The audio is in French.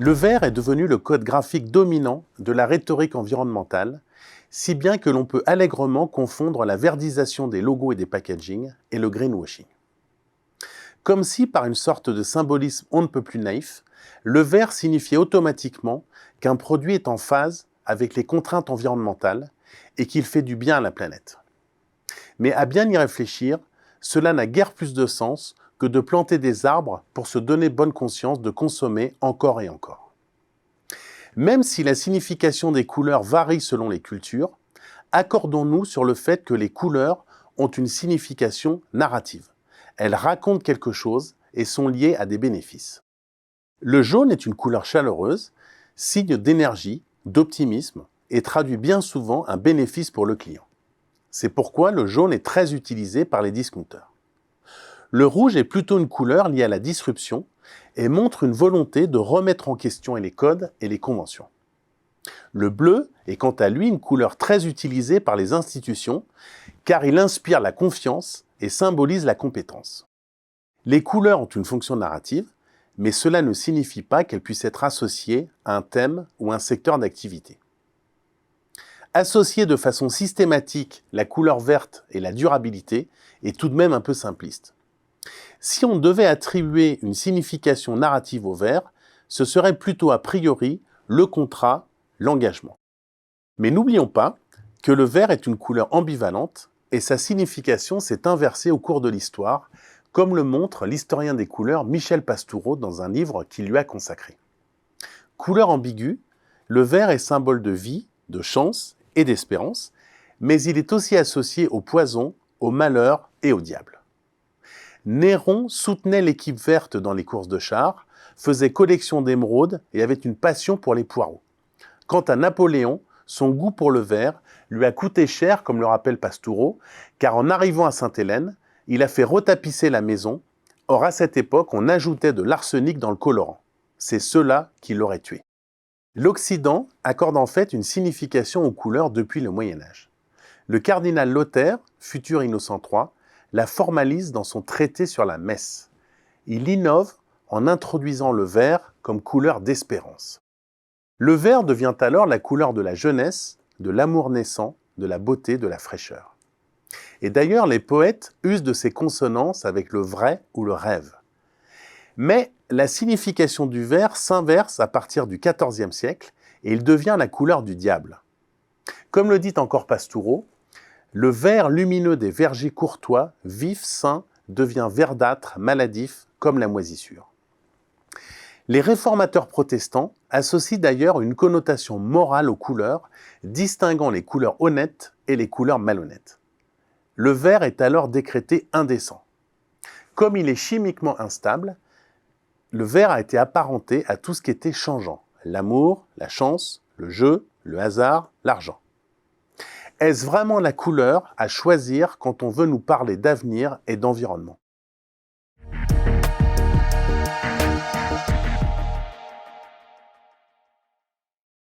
Le vert est devenu le code graphique dominant de la rhétorique environnementale, si bien que l'on peut allègrement confondre la verdisation des logos et des packaging et le greenwashing. Comme si, par une sorte de symbolisme on ne peut plus naïf, le vert signifiait automatiquement qu'un produit est en phase avec les contraintes environnementales et qu'il fait du bien à la planète. Mais à bien y réfléchir, cela n'a guère plus de sens que de planter des arbres pour se donner bonne conscience de consommer encore et encore. Même si la signification des couleurs varie selon les cultures, accordons-nous sur le fait que les couleurs ont une signification narrative. Elles racontent quelque chose et sont liées à des bénéfices. Le jaune est une couleur chaleureuse, signe d'énergie, d'optimisme et traduit bien souvent un bénéfice pour le client. C'est pourquoi le jaune est très utilisé par les discounters. Le rouge est plutôt une couleur liée à la disruption et montre une volonté de remettre en question les codes et les conventions. Le bleu est quant à lui une couleur très utilisée par les institutions car il inspire la confiance et symbolise la compétence. Les couleurs ont une fonction narrative, mais cela ne signifie pas qu'elles puissent être associées à un thème ou un secteur d'activité. Associer de façon systématique la couleur verte et la durabilité est tout de même un peu simpliste. Si on devait attribuer une signification narrative au vert, ce serait plutôt a priori le contrat, l'engagement. Mais n'oublions pas que le vert est une couleur ambivalente et sa signification s'est inversée au cours de l'histoire, comme le montre l'historien des couleurs Michel Pastoureau dans un livre qu'il lui a consacré. Couleur ambiguë, le vert est symbole de vie, de chance et d'espérance, mais il est aussi associé au poison, au malheur et au diable. Néron soutenait l'équipe verte dans les courses de chars, faisait collection d'émeraudes et avait une passion pour les poireaux. Quant à Napoléon, son goût pour le vert lui a coûté cher, comme le rappelle Pastoureau, car en arrivant à Sainte-Hélène, il a fait retapisser la maison. Or, à cette époque, on ajoutait de l'arsenic dans le colorant. C'est cela qui l'aurait tué. L'Occident accorde en fait une signification aux couleurs depuis le Moyen-Âge. Le cardinal Lothaire, futur Innocent III, la formalise dans son traité sur la messe. Il innove en introduisant le vert comme couleur d'espérance. Le vert devient alors la couleur de la jeunesse, de l'amour naissant, de la beauté, de la fraîcheur. Et d'ailleurs, les poètes usent de ces consonances avec le vrai ou le rêve. Mais la signification du vert s'inverse à partir du XIVe siècle et il devient la couleur du diable. Comme le dit encore Pastoureau, le vert lumineux des vergers courtois, vif, sain, devient verdâtre, maladif, comme la moisissure. Les réformateurs protestants associent d'ailleurs une connotation morale aux couleurs, distinguant les couleurs honnêtes et les couleurs malhonnêtes. Le vert est alors décrété indécent. Comme il est chimiquement instable, le vert a été apparenté à tout ce qui était changeant, l'amour, la chance, le jeu, le hasard, l'argent. Est-ce vraiment la couleur à choisir quand on veut nous parler d'avenir et d'environnement ?